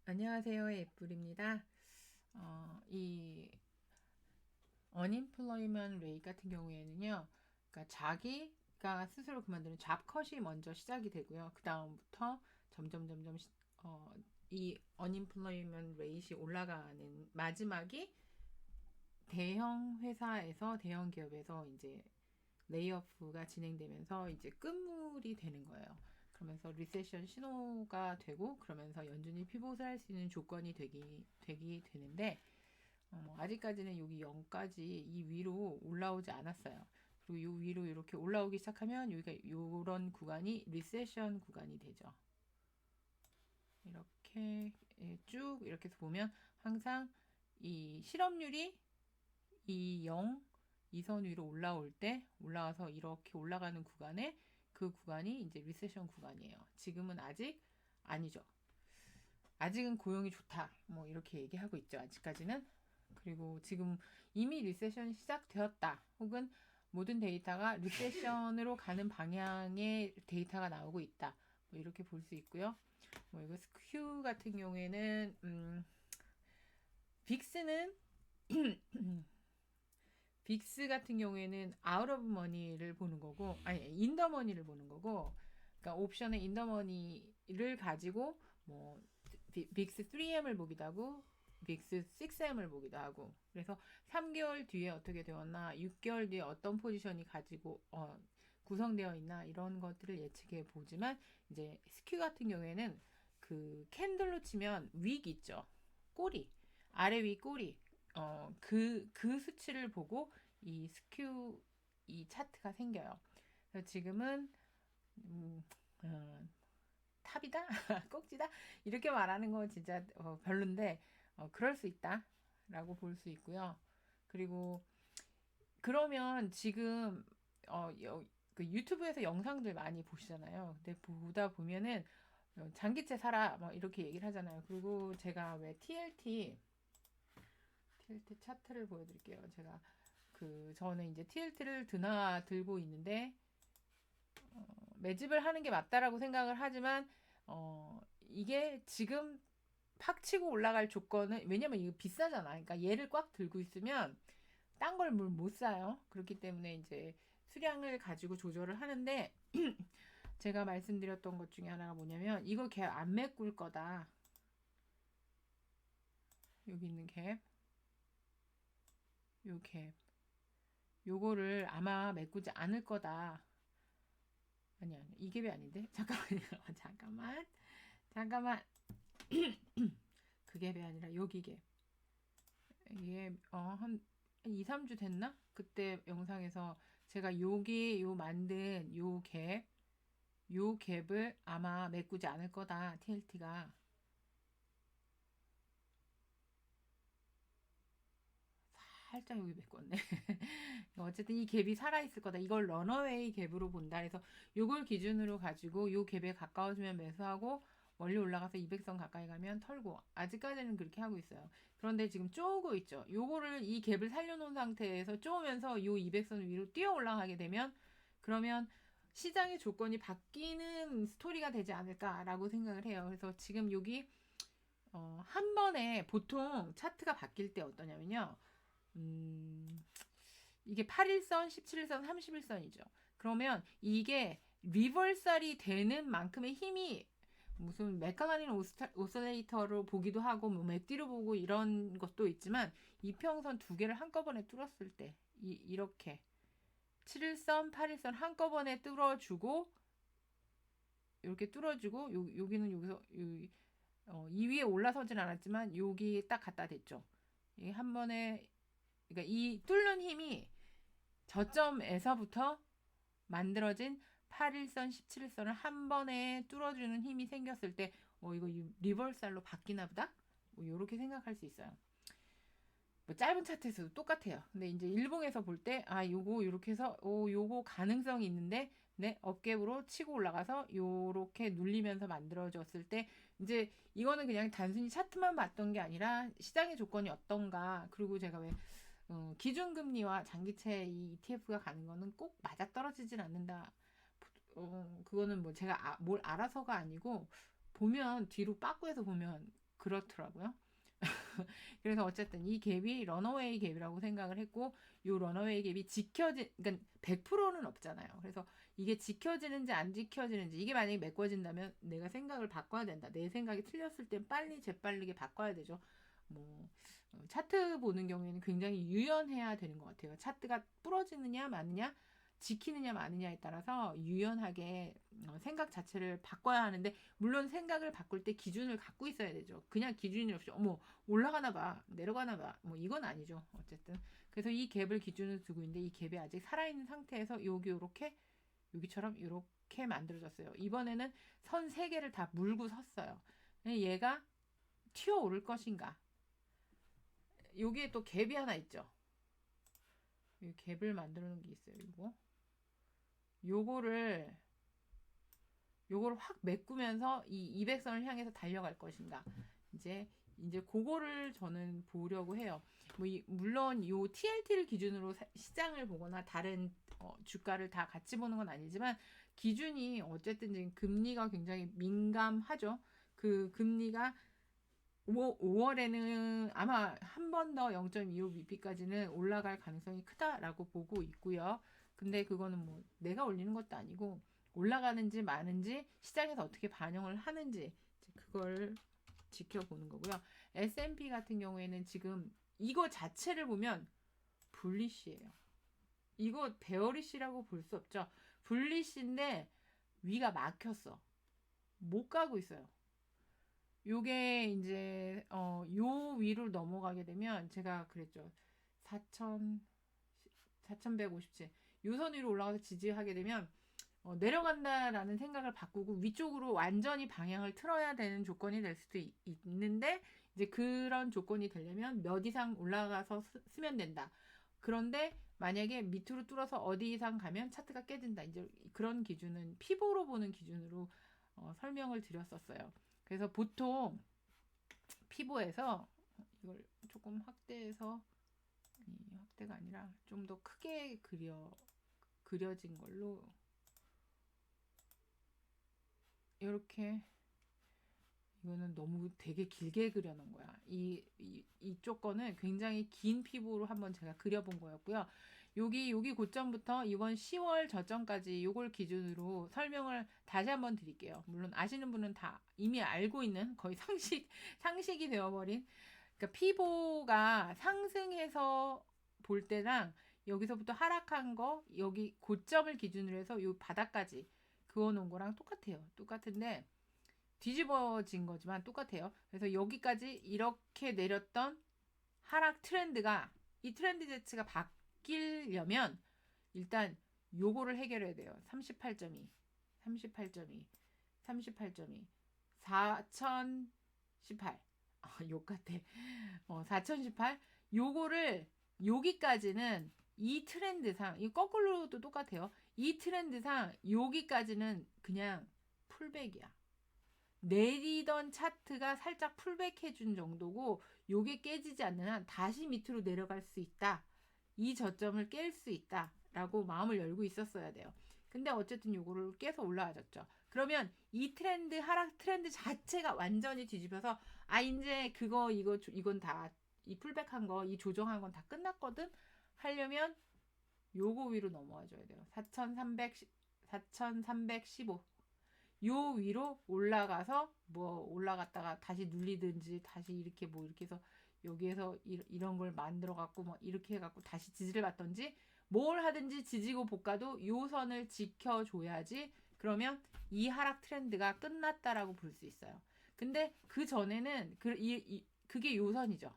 안녕하세요. 애플입니다. 이 unemployment rate 같은 경우에는요. 그러니까 자기가 스스로 그만두는 잡컷이 먼저 시작이 되고요. 그 다음부터 점점 이 unemployment rate이 올라가는 마지막이 대형 회사에서 대형 기업에서 이제 레이오프가 진행되면서 이제 끝물이 되는 거예요. 그러면서 리세션 신호가 되고 그러면서 연준이 피봇을 할 수 있는 조건이 되기 되는데 아직까지는 여기 0까지 이 위로 올라오지 않았어요. 그리고 이 위로 이렇게 올라오기 시작하면 여기가 이런 구간이 리세션 구간이 되죠. 이렇게 쭉 이렇게 해서 보면 항상 이 실업률이 이 0, 이 선 위로 올라올 때 올라와서 이렇게 올라가는 구간에 그 구간이 이제 리세션 구간이에요. 지금은 아직 아니죠. 아직은 고용이 좋다. 뭐 이렇게 얘기하고 있죠. 아직까지는. 그리고 지금 이미 리세션이 시작되었다. 혹은 모든 데이터가 리세션으로 가는 방향의 데이터가 나오고 있다. 뭐 이렇게 볼 수 있고요. 뭐 이거 스큐 같은 경우에는 빅스는 빅스 같은 경우에는 아웃 오브 머니를 보는 거고 아니 인더 머니를 보는 거고 그러니까 옵션의 인더 머니를 가지고 뭐 빅스 3M을 보기도 하고 빅스 6M을 보기도 하고 그래서 3개월 뒤에 어떻게 되었나 6개월 뒤에 어떤 포지션이 가지고 구성되어 있나 이런 것들을 예측해 보지만 이제 스큐 같은 경우에는 그 캔들로 치면 윅 있죠. 꼬리 아래 위 꼬리 그 수치를 보고 이 스큐 이 차트가 생겨요. 그래서 지금은 음, 어, 탑이다, 꼭지다 이렇게 말하는 건 진짜 별론데 그럴 수 있다라고 볼 수 있고요. 그리고 그러면 지금 그 유튜브에서 영상들 많이 보시잖아요. 근데 보다 보면은 장기채 사라 뭐 이렇게 얘기를 하잖아요. 그리고 제가 왜 TLT 차트를 보여드릴게요. 제가 저는 이제 TLT를 들고 있는데 매집을 하는 게 맞다라고 생각을 하지만 이게 지금 팍 치고 올라갈 조건은 왜냐면 이거 비싸잖아. 그러니까 얘를 꽉 들고 있으면 딴 걸 못 사요. 그렇기 때문에 이제 수량을 가지고 조절을 하는데 제가 말씀드렸던 것 중에 하나가 뭐냐면 이거 갭 안 메꿀 거다. 여기 있는 갭, 요 갭. 요거를 아마 메꾸지 않을 거다. 아니야, 이 갭이 아닌데? 잠깐만요. 잠깐만. 그 갭이 아니라 여기 갭. 이게 한 2, 3주 됐나? 그때 영상에서 제가 요 만든 요 갭을 아마 메꾸지 않을 거다. TLT가 살짝 여기 메꿨네. 어쨌든 이 갭이 살아있을 거다. 이걸 런어웨이 갭으로 본다. 그래서 요걸 기준으로 가지고 요 갭에 가까워지면 매수하고 멀리 올라가서 200선 가까이 가면 털고 아직까지는 그렇게 하고 있어요. 그런데 지금 쪼고 있죠. 요거를 이 갭을 살려놓은 상태에서 쪼면서 요 200선 위로 뛰어 올라가게 되면 그러면 시장의 조건이 바뀌는 스토리가 되지 않을까라고 생각을 해요. 그래서 지금 여기 한 번에 보통 차트가 바뀔 때 어떠냐면요. 음, 이게 8일선, 17일선, 31선이죠. 그러면 이게 리버설이 되는 만큼의 힘이 무슨 메카나닌 오스레이터로 보기도 하고 뭐 맥디로 보고 이런 것도 있지만 이평선 두 개를 한꺼번에 뚫었을 때 이렇게 7일선, 8일선 한꺼번에 뚫어주고 이렇게 뚫어주고 여기는 여기서 이 위에 올라서진 않았지만 여기 딱 갖다 댔죠. 한 번에 그러니까 이 뚫는 힘이 저점에서부터 만들어진 8일선, 17일선을 한 번에 뚫어주는 힘이 생겼을 때, 이거 리버살로 바뀌나 보다? 뭐, 이렇게 생각할 수 있어요. 뭐 짧은 차트에서도 똑같아요. 근데 이제 일봉에서 볼 때, 요거, 이렇게 해서, 요거 가능성이 있는데, 네, 업갭으로 치고 올라가서, 요렇게 눌리면서 만들어졌을 때, 이제 이거는 그냥 단순히 차트만 봤던 게 아니라, 시장의 조건이 어떤가, 그리고 제가 왜, 기준금리와 장기채 이 ETF가 가는 거는 꼭 맞아떨어지진 않는다. 그거는 뭐 제가 뭘 알아서가 아니고 보면 뒤로 빠꾸해서 보면 그렇더라고요. 그래서 어쨌든 이 갭이 런어웨이 갭이라고 생각을 했고, 요 런어웨이 갭이 그러니까 100%는 없잖아요. 그래서 이게 지켜지는지 안 지켜지는지, 이게 만약에 메꿔진다면 내가 생각을 바꿔야 된다. 내 생각이 틀렸을 땐 빨리 재빠르게 바꿔야 되죠. 뭐 차트 보는 경우에는 굉장히 유연해야 되는 것 같아요. 차트가 부러지느냐 마느냐, 지키느냐 마느냐에 따라서 유연하게 생각 자체를 바꿔야 하는데, 물론 생각을 바꿀 때 기준을 갖고 있어야 되죠. 그냥 기준이 없이 어머 올라가나 봐 내려가나 봐 뭐 이건 아니죠. 어쨌든 그래서 이 갭을 기준으로 두고 있는데, 이 갭이 아직 살아있는 상태에서 요렇게 여기처럼 이렇게 만들어졌어요. 이번에는 선 3개를 다 물고 섰어요. 얘가 튀어오를 것인가. 여기에 또 갭이 하나 있죠. 이 갭을 만들어 놓은 게 있어요. 요거를 확 메꾸면서 이 200선을 향해서 달려갈 것인가. 이제 그거를 저는 보려고 해요. 물론 요 TLT를 기준으로 시장을 보거나 다른 주가를 다 같이 보는 건 아니지만, 기준이 어쨌든 지금 금리가 굉장히 민감하죠. 그 금리가 5월에는 아마 한 번 더 0.25bp까지는 올라갈 가능성이 크다라고 보고 있고요. 근데 그거는 뭐 내가 올리는 것도 아니고, 올라가는지 마는지 시장에서 어떻게 반영을 하는지 그걸 지켜보는 거고요. S&P 같은 경우에는 지금 이거 자체를 보면 불리시예요. 이거 베어리시라고 볼 수 없죠. 불리시인데 위가 막혔어. 못 가고 있어요. 요게 이제 요 위로 넘어가게 되면, 제가 그랬죠. 4157. 요선 위로 올라가서 지지하게 되면 내려간다라는 생각을 바꾸고 위쪽으로 완전히 방향을 틀어야 되는 조건이 될 수도 있는데, 이제 그런 조건이 되려면 몇 이상 올라가서 쓰면 된다. 그런데 만약에 밑으로 뚫어서 어디 이상 가면 차트가 깨진다. 이제 그런 기준은 피보로 보는 기준으로 설명을 드렸었어요. 그래서 보통 피보에서 이걸 조금 확대해서, 확대가 아니라 좀 더 크게 그려진 걸로 이렇게, 이거는 너무 되게 길게 그려놓은 거야. 이쪽 거는 굉장히 긴 피부로 한번 제가 그려본 거였고요. 여기 고점부터 이번 10월 저점까지 요걸 기준으로 설명을 다시 한번 드릴게요. 물론 아시는 분은 다 이미 알고 있는, 거의 상식이 되어버린. 그러니까 피보가 상승해서 볼 때랑 여기서부터 하락한 거, 여기 고점을 기준으로 해서 요 바닥까지 그어놓은 거랑 똑같아요. 똑같은데 뒤집어진 거지만 똑같아요. 그래서 여기까지 이렇게 내렸던 하락 트렌드가, 이 트렌드 자체가 바뀌려면 일단 요거를 해결해야 돼요. 38.2 4018 욕 같아. 4018 요거를, 여기까지는 이 트렌드상, 이 거꾸로도 똑같아요. 이 트렌드상 여기까지는 그냥 풀백이야. 내리던 차트가 살짝 풀백해준 정도고, 요게 깨지지 않는 한 다시 밑으로 내려갈 수 있다. 이 저점을 깰 수 있다 라고 마음을 열고 있었어야 돼요. 근데 어쨌든 요거를 깨서 올라와졌죠. 그러면 이 트렌드, 하락 트렌드 자체가 완전히 뒤집혀서, 이제 이건 다, 이 풀백한 거, 이 조정한 건 다 끝났거든 하려면 요거 위로 넘어와 줘야 돼요. 4315 요 위로 올라가서 올라갔다가 다시 눌리든지, 다시 이렇게 이렇게 해서 여기에서 이런 걸 만들어 갖고 이렇게 해 갖고 다시 지지를 받던지, 뭘 하든지 지지고 볶아도 요 선을 지켜줘야지, 그러면 이 하락 트렌드가 끝났다라고 볼 수 있어요. 근데 그 전에는 그게 요 선이죠.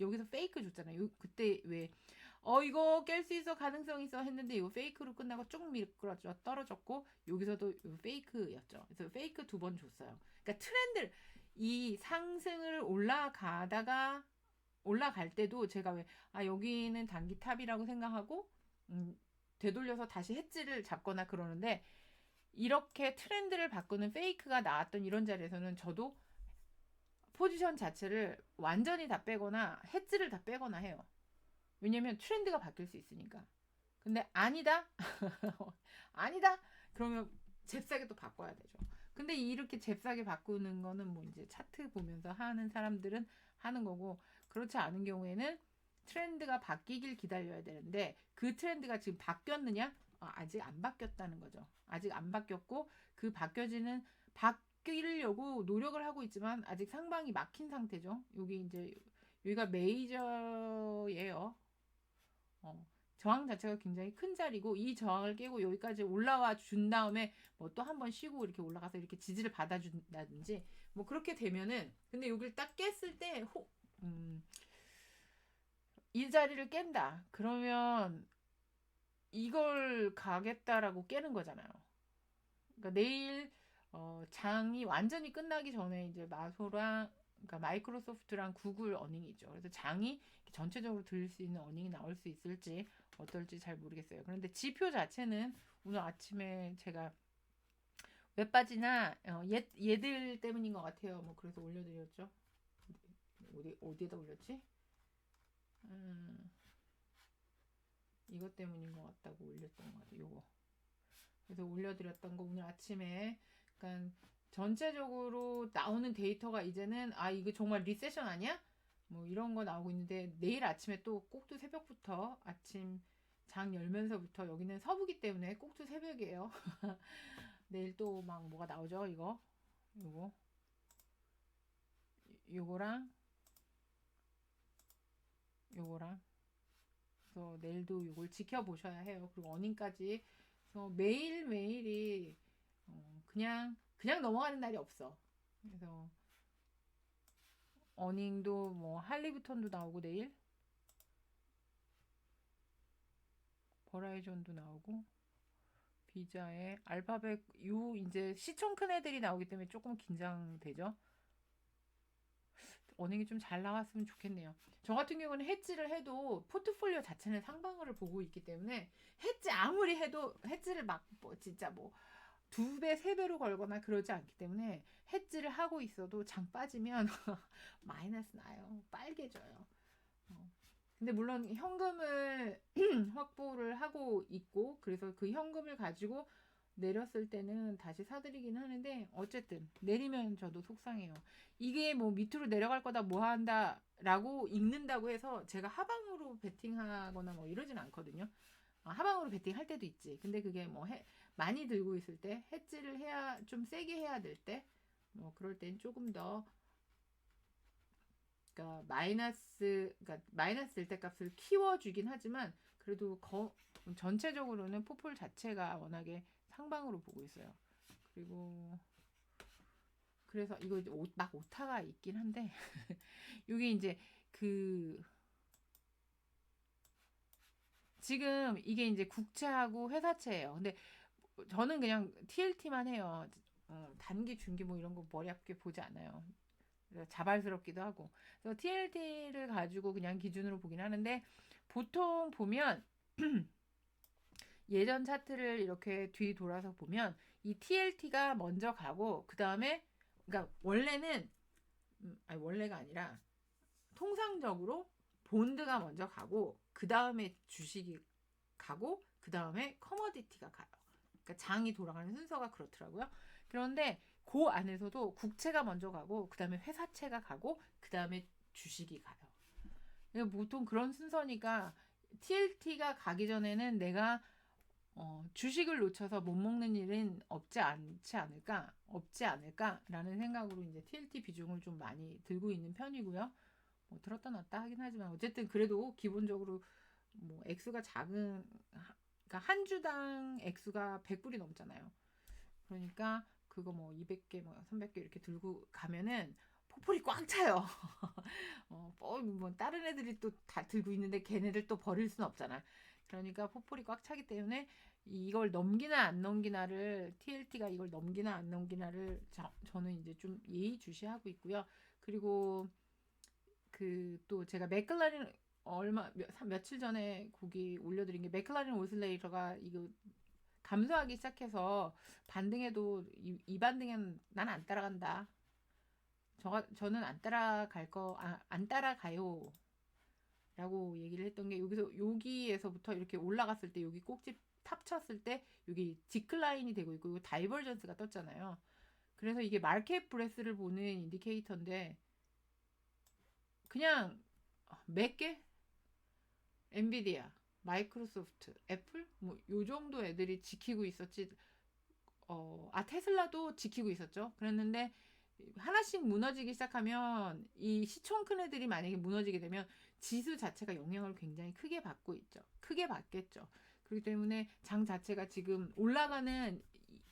여기서 페이크 줬잖아요. 그때 왜 이거 깰 수 있어, 가능성 있어 했는데 이거 페이크로 끝나고 쭉 미끄러져 떨어졌고, 여기서도 페이크였죠. 그래서 페이크 2번 줬어요. 그러니까 트렌드, 이 상승을 올라갈 때도 제가 왜 여기는 단기 탑이라고 생각하고 되돌려서 다시 헷지를 잡거나 그러는데, 이렇게 트렌드를 바꾸는 페이크가 나왔던 이런 자리에서는 저도 포지션 자체를 완전히 다 빼거나 헷지를 다 빼거나 해요. 왜냐면 트렌드가 바뀔 수 있으니까. 근데 아니다? 아니다? 그러면 잽싸게 또 바꿔야 되죠. 근데 이렇게 잽싸게 바꾸는 거는 뭐 이제 차트 보면서 하는 사람들은 하는 거고, 그렇지 않은 경우에는 트렌드가 바뀌길 기다려야 되는데, 그 트렌드가 지금 바뀌었느냐? 아직 안 바뀌었다는 거죠. 아직 안 바뀌었고, 그 바뀌려고 노력을 하고 있지만 아직 상방이 막힌 상태죠. 여기 이제 여기가 메이저예요. 저항 자체가 굉장히 큰 자리고, 이 저항을 깨고 여기까지 올라와 준 다음에 뭐 또 한 번 쉬고 이렇게 올라가서 이렇게 지지를 받아준다든지 뭐 그렇게 되면은, 근데 여기를 딱 깼을 때 이 자리를 깬다 그러면 이걸 가겠다라고 깨는 거잖아요. 그러니까 내일 장이 완전히 끝나기 전에 이제 마소랑, 그러니까 마이크로소프트랑 구글 어닝이죠. 그래서 장이 전체적으로 들을 수 있는 어닝이 나올 수 있을지 어떨지 잘 모르겠어요. 그런데 지표 자체는 오늘 아침에 제가 웹바지나 얘들 때문인 것 같아요. 뭐 그래서 올려드렸죠. 어디에다 올렸지? 이것 때문인 것 같다고 올렸던 것 같아요. 요거. 그래서 올려드렸던 거 오늘 아침에, 그러니까 전체적으로 나오는 데이터가 이제는 이거 정말 리세션 아니야? 뭐 이런 거 나오고 있는데, 내일 아침에 또 꼭두 새벽부터 아침 장 열면서부터, 여기는 서부기 때문에 꼭두 새벽이에요. 내일 또 막 뭐가 나오죠? 요거랑 요거랑. 그래서 내일도 요걸 지켜보셔야 해요. 그리고 어닝까지. 그래서 매일매일이 그냥 넘어가는 날이 없어. 그래서 어닝도 뭐 할리부턴도 나오고, 내일 버라이전도 나오고, 비자에 알파벳 이제 시총 큰 애들이 나오기 때문에 조금 긴장되죠. 어닝이 좀 잘 나왔으면 좋겠네요. 저 같은 경우는 해지를 해도 포트폴리오 자체는 상방을 보고 있기 때문에, 해지 아무리 해도 해지를 진짜 뭐 2배, 3배로 걸거나 그러지 않기 때문에, 해지를 하고 있어도 장 빠지면 마이너스 나요. 빨개져요. 근데 물론 현금을 확보를 하고 있고, 그래서 그 현금을 가지고 내렸을 때는 다시 사드리긴 하는데, 어쨌든 내리면 저도 속상해요. 이게 뭐 밑으로 내려갈 거다 뭐 한다 라고 읽는다고 해서 제가 하방으로 베팅하거나 뭐 이러진 않거든요. 하방으로 베팅할 때도 있지. 근데 그게 뭐 많이 들고 있을 때, 해지를 해야 좀 세게 해야 될 때, 뭐 그럴 땐 조금 더, 그러니까 마이너스 될 때 값을 키워주긴 하지만, 그래도 전체적으로는 포폴 자체가 워낙에 상방으로 보고 있어요. 그리고 그래서 이거 이제 막 오타가 있긴 한데 이게 이제 지금 이게 이제 국채하고 회사채예요. 근데 저는 그냥 TLT만 해요. 단기, 중기 뭐 이런 거 머리 아프게 보지 않아요. 자발스럽기도 하고. 그래서 TLT를 가지고 그냥 기준으로 보긴 하는데, 보통 보면 예전 차트를 이렇게 뒤 돌아서 보면 이 TLT가 먼저 가고, 그 다음에, 그러니까 원래가 아니라 통상적으로 본드가 먼저 가고, 그 다음에 주식이 가고, 그 다음에 커머디티가 가요. 그러니까 장이 돌아가는 순서가 그렇더라고요. 그런데 그 안에서도 국채가 먼저 가고, 그 다음에 회사채가 가고, 그 다음에 주식이 가요. 보통 그런 순서니까 TLT가 가기 전에는 내가 주식을 놓쳐서 못 먹는 일은 없지 않을까라는 생각으로 이제 TLT 비중을 좀 많이 들고 있는 편이고요. 뭐 들었다 놨다 하긴 하지만, 어쨌든 그래도 기본적으로 뭐 액수가 그러니까 한 주당 액수가 100불이 넘잖아요. 그러니까 그거 뭐 200개, 뭐 300개 이렇게 들고 가면은 포폴이 꽉 차요. 뭐 다른 애들이 또 다 들고 있는데 걔네들 또 버릴 순 없잖아. 그러니까 포폴이 꽉 차기 때문에 이걸 넘기나 안 넘기나를, TLT가 이걸 넘기나 안 넘기나를 저는 이제 좀 예의주시하고 있고요. 그리고 또 제가 맥클라렌 며칠 전에 거기 올려드린 게, 맥클라렌 오슬레이터가 이거 감소하기 시작해서 반등해도 이 반등엔 난 안 따라간다. 저는 안 따라가요. 라고 얘기를 했던 게, 여기에서부터 이렇게 올라갔을 때, 여기 꼭지 탑 쳤을 때, 여기 디클라인이 되고 있고, 다이버전스가 떴잖아요. 그래서 이게 마켓 브레스를 보는 인디케이터인데 그냥 몇 개? 엔비디아, 마이크로소프트, 애플 뭐 요 정도 애들이 지키고 있었지. 테슬라도 지키고 있었죠. 그랬는데 하나씩 무너지기 시작하면 이 시총 큰 애들이 만약에 무너지게 되면 지수 자체가 영향을 굉장히 크게 받고 있죠. 크게 받겠죠. 그렇기 때문에 장 자체가 지금 올라가는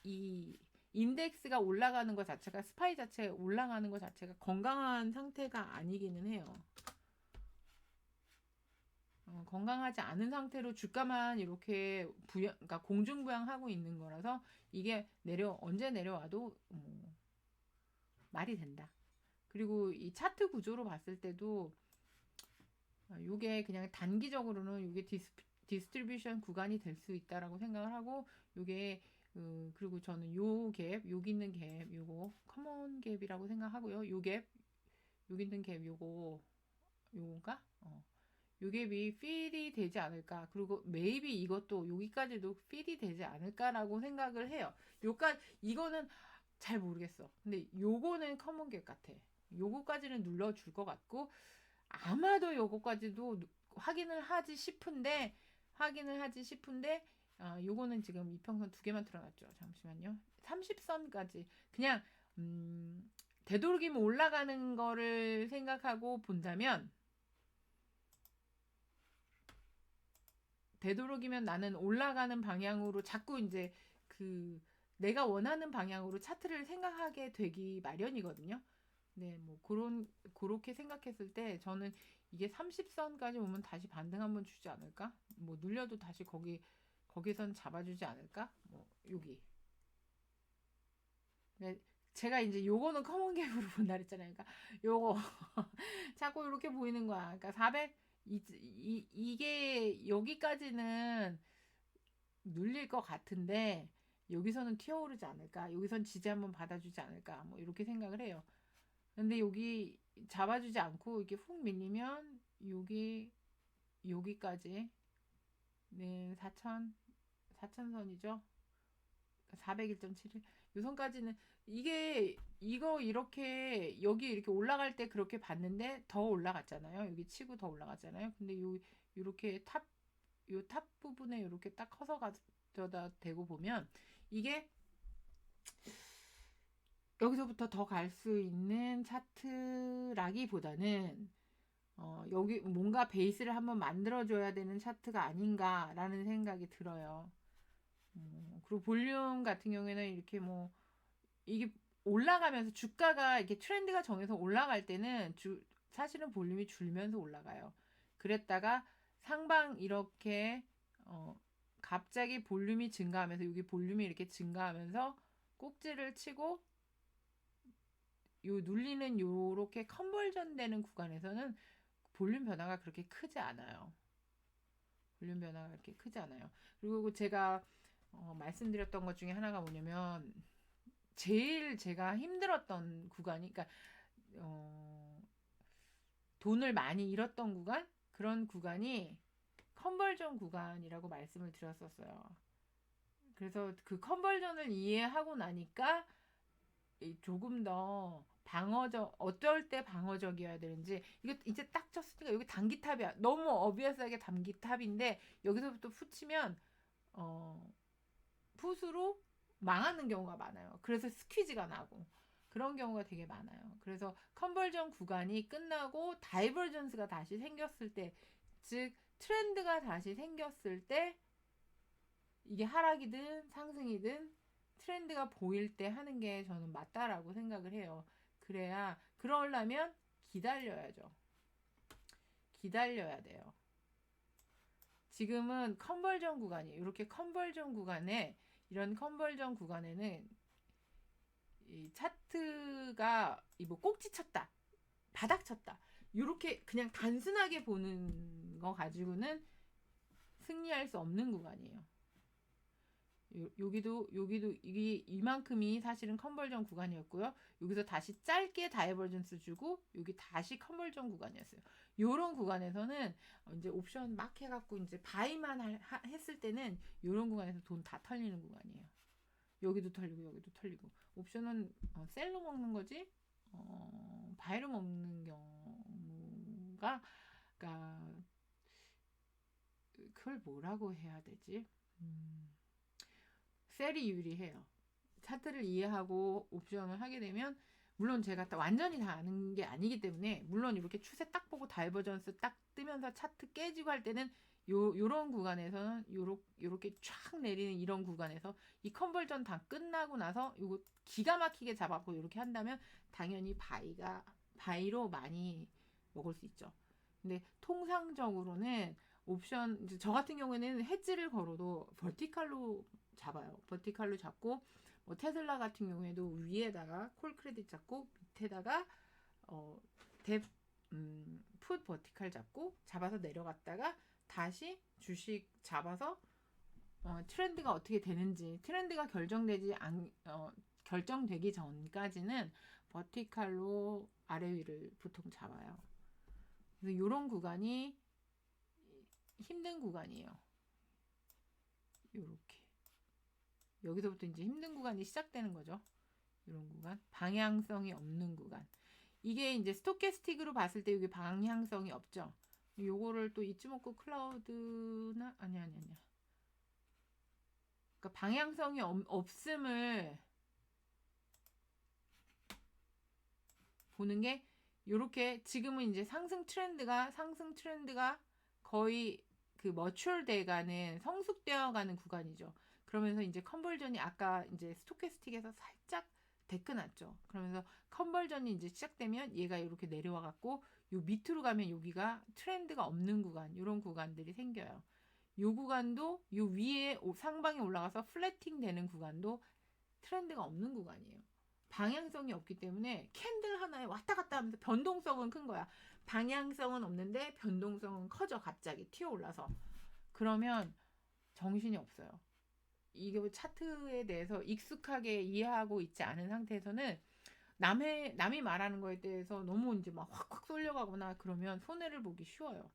이 인덱스가 올라가는 것 자체가 스파이 자체 올라가는 것 자체가 건강한 상태가 아니기는 해요. 건강하지 않은 상태로 주가만 이렇게 그러니까 공중부양하고 있는 거라서 이게 언제 내려와도 말이 된다. 그리고 이 차트 구조로 봤을 때도 이게 그냥 단기적으로는 이게 디스트리뷰션 구간이 될 수 있다라고 생각을 하고 이게 그리고 저는 요 갭, 여기 있는 갭, 요거 커먼 갭이라고 생각하고요. 요 갭, 여기 있는 갭, 요거가 요 갭이 필이 되지 않을까. 그리고 maybe 이것도 여기까지도 필이 되지 않을까라고 생각을 해요. 이거는 잘 모르겠어. 근데 요거는 커먼 갭 같아. 요거까지는 눌러줄 것 같고 아마도 요거까지도 확인을 하지 싶은데 요거는 지금 이평선 두 개만 틀어놨죠. 잠시만요. 30선까지 그냥 되도록이면 올라가는 거를 생각하고 본다면 되도록이면 나는 올라가는 방향으로 자꾸 이제 내가 원하는 방향으로 차트를 생각하게 되기 마련이거든요. 네, 뭐 그렇게 생각했을 때 저는 이게 30선까지 오면 다시 반등 한번 주지 않을까? 뭐 눌려도 다시 거기선 잡아주지 않을까? 뭐 여기. 네, 제가 이제 요거는 커먼 갭으로 본다 그랬잖아요. 그러니까 요거 자꾸 이렇게 보이는 거야. 그러니까 400 이게 여기까지는 눌릴 것 같은데 여기서는 튀어오르지 않을까? 여기선 지지 한번 받아주지 않을까? 뭐 이렇게 생각을 해요. 근데 여기 잡아주지 않고 이렇게 훅 밀리면 여기까지 네 4,000선이죠. 401.71. 요 선까지는 이거 이렇게 여기 이렇게 올라갈 때 그렇게 봤는데 더 올라갔잖아요. 여기 치고 더 올라갔잖아요. 근데 요렇게 탑 부분에 이렇게 딱 커서 가져다 대고 보면 이게 여기서부터 더 갈 수 있는 차트라기보다는 여기 뭔가 베이스를 한번 만들어줘야 되는 차트가 아닌가라는 생각이 들어요. 그리고 볼륨 같은 경우에는 이렇게 이게 올라가면서 주가가 이렇게 트렌드가 정해서 올라갈 때는 사실은 볼륨이 줄면서 올라가요. 그랬다가 상방 이렇게 갑자기 볼륨이 증가하면서 여기 볼륨이 이렇게 증가하면서 꼭지를 치고 요 눌리는 요렇게 컨버전 되는 구간에서는 볼륨 변화가 그렇게 크지 않아요. 볼륨 변화가 그렇게 크지 않아요. 그리고 제가 말씀드렸던 것 중에 하나가 뭐냐면 제일 제가 힘들었던 구간이 그러니까 돈을 많이 잃었던 구간 그런 구간이 컨버전 구간이라고 말씀을 드렸었어요. 그래서 그 컨버전을 이해하고 나니까 조금 더 어떨 때 방어적이어야 되는지 이거 이제 딱 쳤으니까 여기 단기탑이야. 너무 어비어스하게 단기탑인데 여기서부터 푸치면 풋으로 망하는 경우가 많아요. 그래서 스퀴즈가 나고 그런 경우가 되게 많아요. 그래서 컨버전 구간이 끝나고 다이버전스가 다시 생겼을 때, 즉 트렌드가 다시 생겼을 때 이게 하락이든 상승이든 트렌드가 보일 때 하는 게 저는 맞다라고 생각을 해요. 그러려면 기다려야죠. 기다려야 돼요. 지금은 컨버전 구간이에요. 이렇게 컨버전 구간에 이런 컨버전 구간에는 이 차트가 뭐 꼭지 쳤다, 바닥 쳤다 이렇게 그냥 단순하게 보는 거 가지고는 승리할 수 없는 구간이에요. 여기도 이만큼이 사실은 컨버전 구간이었고요. 여기서 다시 짧게 다이버전스 주고 여기 다시 컨버전 구간이었어요. 요런 구간에서는 이제 옵션 막 해갖고 이제 바이만 했을 때는 요런 구간에서 돈 다 털리는 구간이에요. 여기도 털리고 여기도 털리고. 옵션은 셀로 먹는 거지 바이로 먹는 경우가, 그러니까 그걸 뭐라고 해야 되지? 셀이 유리해요. 차트를 이해하고 옵션을 하게 되면, 물론 제가 완전히 다 아는 게 아니기 때문에, 물론 이렇게 추세 딱 보고 다이버전스 딱 뜨면서 차트 깨지고 할 때는 요런 구간에서는 요렇게 쫙 내리는 이런 구간에서 이 컨버전 다 끝나고 나서 요거 기가 막히게 잡았고 이렇게 한다면 당연히 바이로 많이 먹을 수 있죠. 근데 통상적으로는 옵션, 저 같은 경우에는 헤지를 걸어도 버티칼로 잡아요. 버티칼로 잡고, 뭐 테슬라 같은 경우에도 위에다가 콜 크레딧 잡고 밑에다가 풋 버티칼 잡아서 내려갔다가 다시 주식 잡아서 트렌드가 어떻게 되는지, 트렌드가 결정되기 전까지는 버티칼로 아래 위를 보통 잡아요. 그래서 이런 구간이 힘든 구간이에요. 요렇게 여기서부터 이제 힘든 구간이 시작되는 거죠. 이런 구간, 방향성이 없는 구간. 이게 이제 스토캐스틱으로 봤을 때 여기 방향성이 없죠. 요거를 또 이츠모쿠 클라우드나 아니야. 그러니까 방향성이 없음을 보는 게, 요렇게 지금은 이제 상승 트렌드가 거의 그 머추얼 돼가는, 성숙되어 가는 구간이죠. 그러면서 이제 컨버전이 아까 이제 스토캐스틱에서 살짝 데크 났죠. 그러면서 컨버전이 이제 시작되면 얘가 이렇게 내려와 갖고 요 밑으로 가면 여기가 트렌드가 없는 구간, 이런 구간들이 생겨요. 요 구간도 요 위에 상방에 올라가서 플래팅 되는 구간도 트렌드가 없는 구간이에요. 방향성이 없기 때문에 캔들 하나에 왔다 갔다 하면서 변동성은 큰 거야. 방향성은 없는데 변동성은 커져, 갑자기 튀어올라서. 그러면 정신이 없어요. 이게 차트에 대해서 익숙하게 이해하고 있지 않은 상태에서는 남이 말하는 거에 대해서 너무 이제 막 확확 쏠려가거나 그러면 손해를 보기 쉬워요.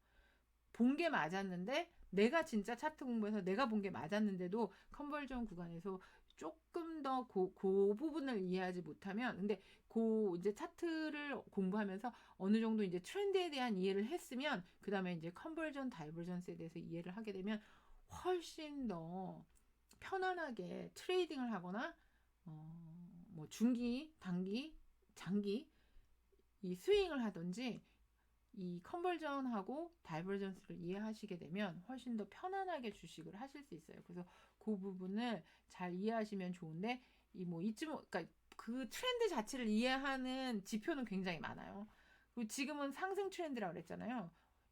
본 게 맞았는데, 내가 진짜 차트 공부해서 내가 본 게 맞았는데도 컨버전 구간에서 조금 더 그 부분을 이해하지 못하면, 근데 이제 차트를 공부하면서 어느 정도 이제 트렌드에 대한 이해를 했으면, 그 다음에 이제 컨버전, 다이버전스에 대해서 이해를 하게 되면 훨씬 더 편안하게 트레이딩을 하거나, 뭐 중기, 단기, 장기 이 스윙을 하든지, 이 컨버전하고 다이버전스를 이해하시게 되면 훨씬 더 편안하게 주식을 하실 수 있어요. 그래서 그 부분을 잘 이해하시면 좋은데, 그러니까 그 트렌드 자체를 이해하는 지표는 굉장히 많아요. 그리고 지금은 상승 트렌드라고 그랬잖아요.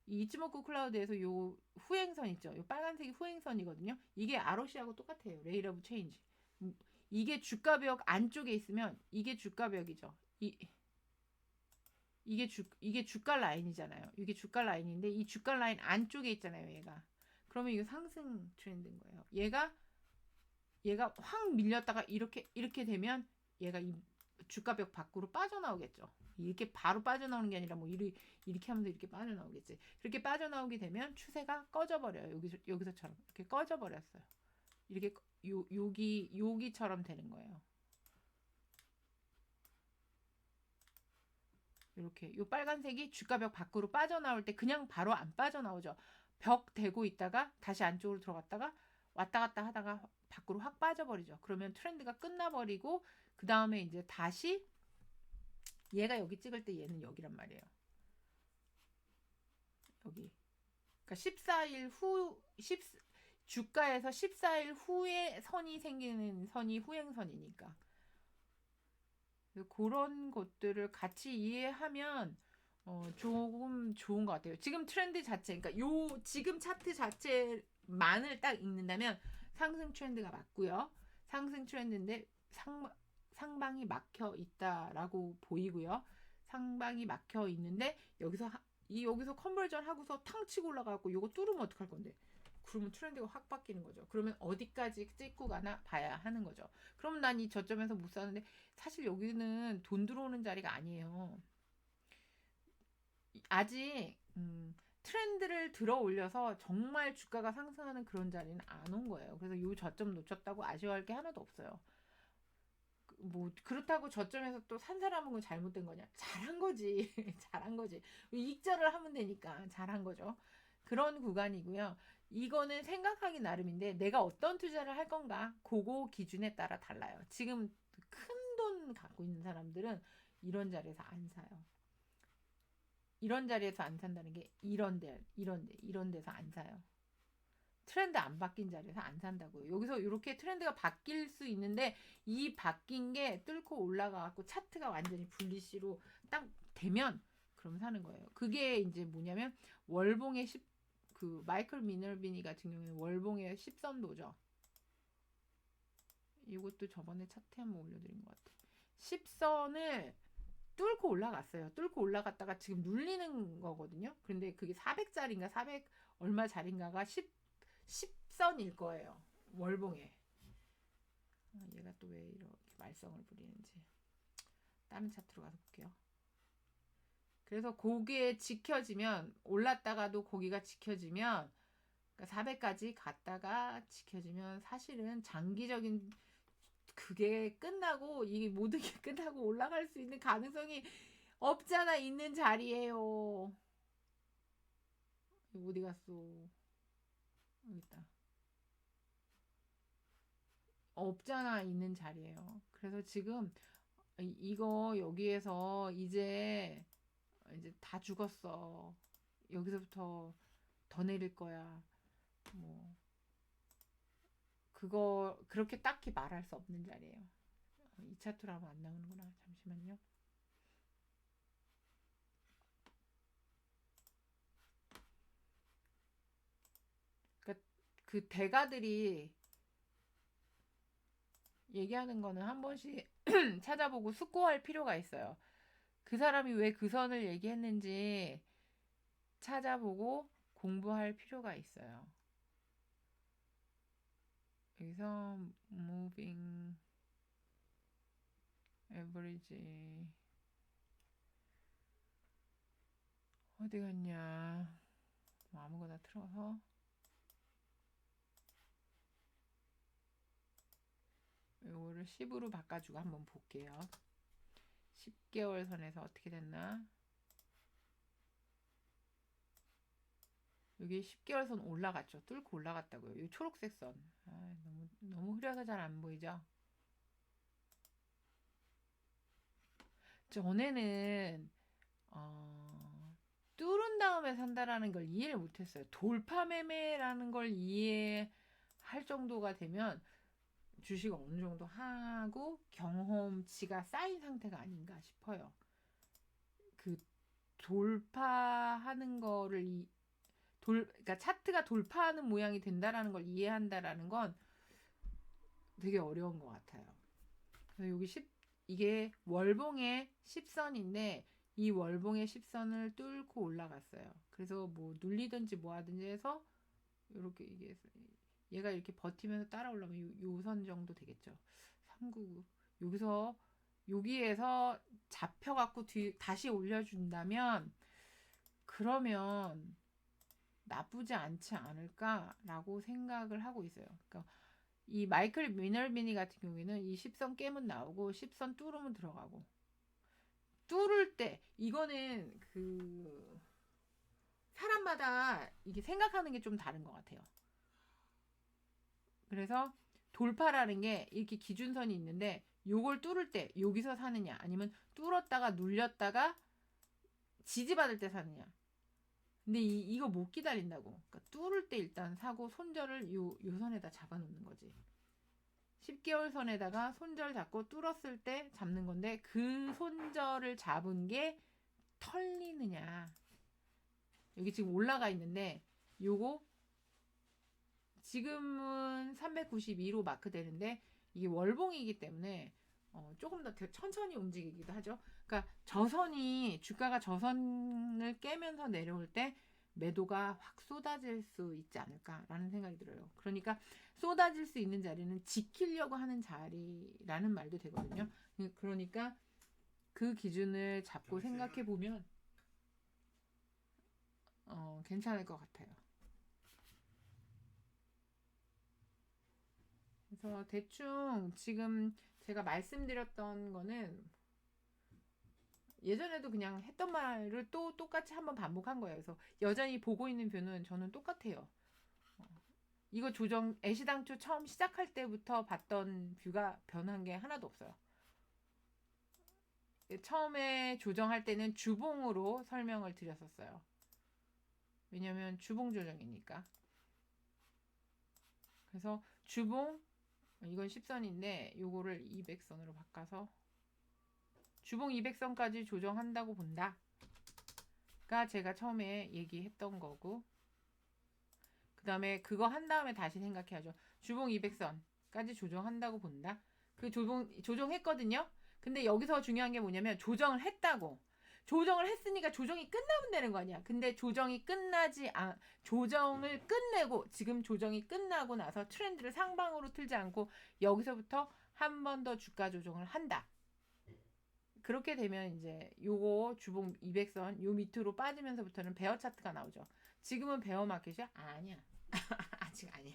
이 이츠모쿠 클라우드에서 요 후행선 있죠. 요 빨간색이 후행선이거든요. 이게 ROC하고 똑같아요. 레일 오브 체인지. 이게 주가벽 안쪽에 있으면 이게 주가벽이죠. 이게 주가 라인이잖아요. 이게 주가 라인인데 이 주가 라인 안쪽에 있잖아요, 얘가. 그러면 이거 상승 트렌드인 거예요. 얘가 확 밀렸다가 이렇게 되면 얘가 이 주가벽 밖으로 빠져나오겠죠. 이렇게 바로 빠져나오는 게 아니라 뭐 이렇게 하면서 이렇게 빠져나오겠지. 그렇게 빠져나오게 되면 추세가 꺼져버려요. 여기서처럼 이렇게 꺼져버렸어요. 이렇게 여기처럼 되는 거예요. 이렇게 요 빨간색이 주가벽 밖으로 빠져나올 때 그냥 바로 안 빠져나오죠. 벽 대고 있다가 다시 안쪽으로 들어갔다가 왔다 갔다 하다가 밖으로 확 빠져버리죠. 그러면 트렌드가 끝나버리고, 그 다음에 이제 다시 얘가 여기 찍을 때 얘는 여기란 말이에요. 여기. 그러니까 14일 후 주가에서 14일 후에 선이 생기는 선이 후행선이니까. 그런 것들을 같이 이해하면 조금 좋은 것 같아요. 지금 트렌드 자체, 그러니까 지금 차트 자체만을 딱 읽는다면 상승 트렌드가 맞고요. 상승 트렌드인데 상방이 막혀 있다라고 보이고요. 상방이 막혀 있는데 여기서 컨버전 하고서 탕 치고 올라가고 요거 뚫으면 어떡할 건데? 그러면 트렌드가 확 바뀌는 거죠. 그러면 어디까지 찍고 가나 봐야 하는 거죠. 그러면 난 이 저점에서 못 사는데, 사실 여기는 돈 들어오는 자리가 아니에요. 아직 트렌드를 들어 올려서 정말 주가가 상승하는 그런 자리는 안 온 거예요. 그래서 요 저점 놓쳤다고 아쉬워할 게 하나도 없어요. 뭐 그렇다고 저점에서 또 산 사람은 건 잘못된 거냐? 잘한 거지. 잘한 거지. 익절을 하면 되니까 잘한 거죠. 그런 구간이고요. 이거는 생각하기 나름인데 내가 어떤 투자를 할 건가? 그거 기준에 따라 달라요. 지금 큰 돈 갖고 있는 사람들은 이런 자리에서 안 사요. 이런 자리에서 안 산다는 게 이런 데서 안 사요. 트렌드 안 바뀐 자리에서 안 산다고요. 여기서 이렇게 트렌드가 바뀔 수 있는데 이 바뀐 게 뚫고 올라가갖고 차트가 완전히 분리시로 딱 되면 그럼 사는 거예요. 그게 이제 뭐냐면 월봉의 10, 그 마이클 미널비니 같은 경우에는 월봉의 10선도죠. 이것도 저번에 차트에 한번 올려드린 것 같아요. 10선을 뚫고 올라갔어요. 뚫고 올라갔다가 지금 눌리는 거거든요. 근데 그게 400짜리인가 400 얼마짜리인가가 10선일 거예요. 월봉에. 얘가 또 왜 이렇게 말썽을 부리는지. 다른 차트로 가서 볼게요. 그래서 고게 지켜지면 올랐다가도 고기가 지켜지면 그러니까 400까지 갔다가 지켜지면 사실은 장기적인 그게 끝나고 이 모든 게 끝나고 올라갈 수 있는 가능성이 없잖아. 있는 자리에요. 어디 갔어? 여기 있다. 없잖아. 있는 자리에요. 그래서 지금 이거 여기에서 이제 다 죽었어. 여기서부터 더 내릴 거야. 뭐 그거 그렇게 딱히 말할 수 없는 자리예요. 2차 투라면 안 나오는구나. 잠시만요. 그러니까 그 대가들이 얘기하는 거는 한 번씩 찾아보고 숙고할 필요가 있어요. 그 사람이 왜 그 선을 얘기했는지 찾아보고 공부할 필요가 있어요. 여기서 moving average 어디 갔냐? 뭐 아무거나 틀어서 이거를 10으로 바꿔주고 한번 볼게요. 10개월 선에서 어떻게 됐나? 여기 10개월 선 올라갔죠. 뚫고 올라갔다고요. 이 초록색 선. 너무 흐려서 잘 안 보이죠? 전에는 뚫은 다음에 산다라는 걸 이해를 못했어요. 돌파 매매라는 걸 이해할 정도가 되면 주식 어느 정도 하고 경험치가 쌓인 상태가 아닌가 싶어요. 그 돌파하는 거를 그러니까 차트가 돌파하는 모양이 된다라는 걸 이해한다라는 건 되게 어려운 것 같아요. 그래서 여기 이게 월봉의 10선인데 이 월봉의 10선을 뚫고 올라갔어요. 그래서 뭐 눌리든지 뭐 하든지 해서 이렇게 이게 얘가 이렇게 버티면서 따라 올라오면 요 선 정도 되겠죠. 399 여기에서 잡혀갖고 다시 올려준다면 그러면 나쁘지 않지 않을까라고 생각을 하고 있어요. 그러니까 이 마이클 미널비니 같은 경우에는 이 10선 깨면 나오고 10선 뚫으면 들어가고 뚫을 때 이거는 그 사람마다 이게 생각하는 게 좀 다른 것 같아요. 그래서 돌파라는 게 이렇게 기준선이 있는데 요걸 뚫을 때 여기서 사느냐 아니면 뚫었다가 눌렸다가 지지받을 때 사느냐. 근데 이거 못 기다린다고. 그러니까 뚫을 때 일단 사고 손절을 요 선에다 잡아놓는 거지. 10개월 선에다가 손절 잡고 뚫었을 때 잡는 건데 그 손절을 잡은 게 털리느냐. 여기 지금 올라가 있는데 요거 지금은 392로 마크 되는데 이게 월봉이기 때문에 조금 더 천천히 움직이기도 하죠. 그러니까 저선이 주가가 저선을 깨면서 내려올 때 매도가 확 쏟아질 수 있지 않을까라는 생각이 들어요. 그러니까 쏟아질 수 있는 자리는 지키려고 하는 자리라는 말도 되거든요. 그러니까 그 기준을 잡고 생각해 보면 괜찮을 것 같아요. 그래서 대충 지금 제가 말씀드렸던 거는 예전에도 그냥 했던 말을 또 똑같이 한번 반복한 거예요. 그래서 여전히 보고 있는 뷰는 저는 똑같아요. 이거 조정 애시당초 처음 시작할 때부터 봤던 뷰가 변한 게 하나도 없어요. 처음에 조정할 때는 주봉으로 설명을 드렸었어요. 왜냐면 주봉 조정이니까. 그래서 주봉 이건 10선인데 요거를 200선으로 바꿔서 주봉 200선까지 조정한다고 본다. 가 제가 처음에 얘기했던 거고, 그 다음에 그거 한 다음에 다시 생각해야죠. 주봉 200선까지 조정한다고 본다. 그 조정했거든요. 근데 여기서 중요한 게 뭐냐면 조정을 했다고. 조정을 했으니까 조정이 끝나면 되는 거 아니야. 근데 조정을 끝내고 지금 조정이 끝나고 나서 트렌드를 상방으로 틀지 않고 여기서부터 한 번 더 주가 조정을 한다. 그렇게 되면 이제 요거 주봉 200선 요 밑으로 빠지면서부터는 베어 차트가 나오죠. 지금은 베어 마켓이야? 아니야. 아직 아니야.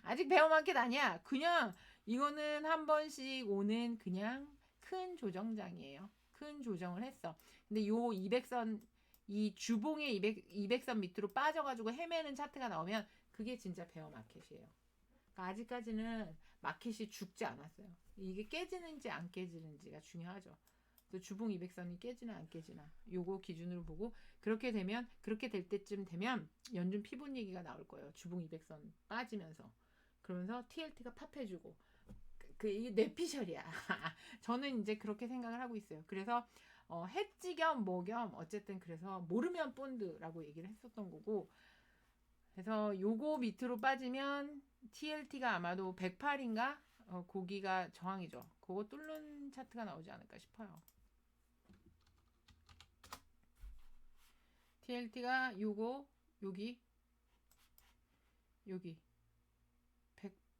아직 베어 마켓 아니야. 그냥 이거는 한 번씩 오는 그냥 큰 조정장이에요. 큰 조정을 했어. 근데 요 200선 이 주봉의 200선 밑으로 빠져가지고 헤매는 차트가 나오면 그게 진짜 베어 마켓이에요. 그러니까 아직까지는 마켓이 죽지 않았어요. 이게 깨지는지 안 깨지는지가 중요하죠. 주봉 200선이 깨지나 안 깨지나 요거 기준으로 보고 그렇게 될 때쯤 되면 연준 피본 얘기가 나올 거예요. 주봉 200선 빠지면서 그러면서 TLT가 팝해주고 이게 뇌피셜이야. 저는 이제 그렇게 생각을 하고 있어요. 그래서 해지 겸 뭐 겸 어쨌든 그래서 모르면 본드라고 얘기를 했었던 거고, 그래서 요거 밑으로 빠지면 TLT가 아마도 108인가 고기가 저항이죠. 그거 뚫는 차트가 나오지 않을까 싶어요. TLT가 요거 여기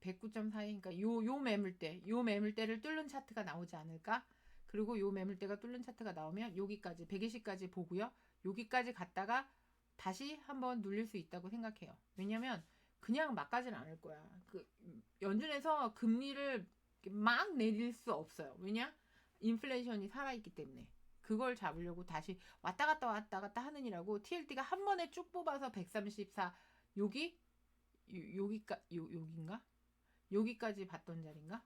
109.42니까 요 매물대를 뚫는 차트가 나오지 않을까? 그리고 요 매물대가 뚫는 차트가 나오면 여기까지 120까지 보고요. 여기까지 갔다가 다시 한번 눌릴 수 있다고 생각해요. 왜냐면 그냥 막 가진 않을 거야. 연준에서 금리를 막 내릴 수 없어요. 왜냐? 인플레이션이 살아있기 때문에. 그걸 잡으려고 다시 왔다 갔다 하느니라고 TLT가 한 번에 쭉 뽑아서 134 여기인가? 여기까지 봤던 자리인가?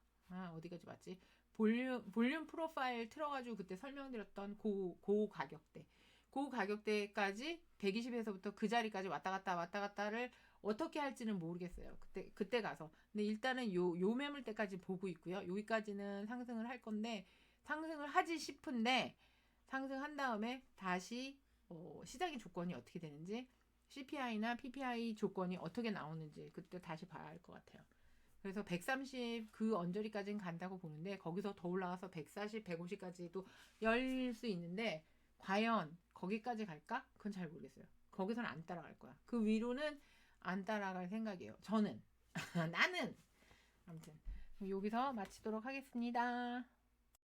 어디까지 봤지? 볼륨 프로파일 틀어가지고 그때 설명드렸던 고 가격대. 고 가격대까지 120에서부터 그 자리까지 왔다 갔다를 어떻게 할지는 모르겠어요. 그때 가서. 근데 일단은 요 매물대까지 보고 있고요. 여기까지는 상승을 할 건데, 상승을 하지 싶은데, 상승한 다음에 다시 시장의 조건이 어떻게 되는지, CPI나 PPI 조건이 어떻게 나오는지 그때 다시 봐야 할 것 같아요. 그래서 130 그 언저리까지는 간다고 보는데 거기서 더 올라가서 140, 150까지도 열 수 있는데 과연 거기까지 갈까? 그건 잘 모르겠어요. 거기서는 안 따라갈 거야. 그 위로는 안 따라갈 생각이에요. 저는 나는 아무튼 여기서 마치도록 하겠습니다.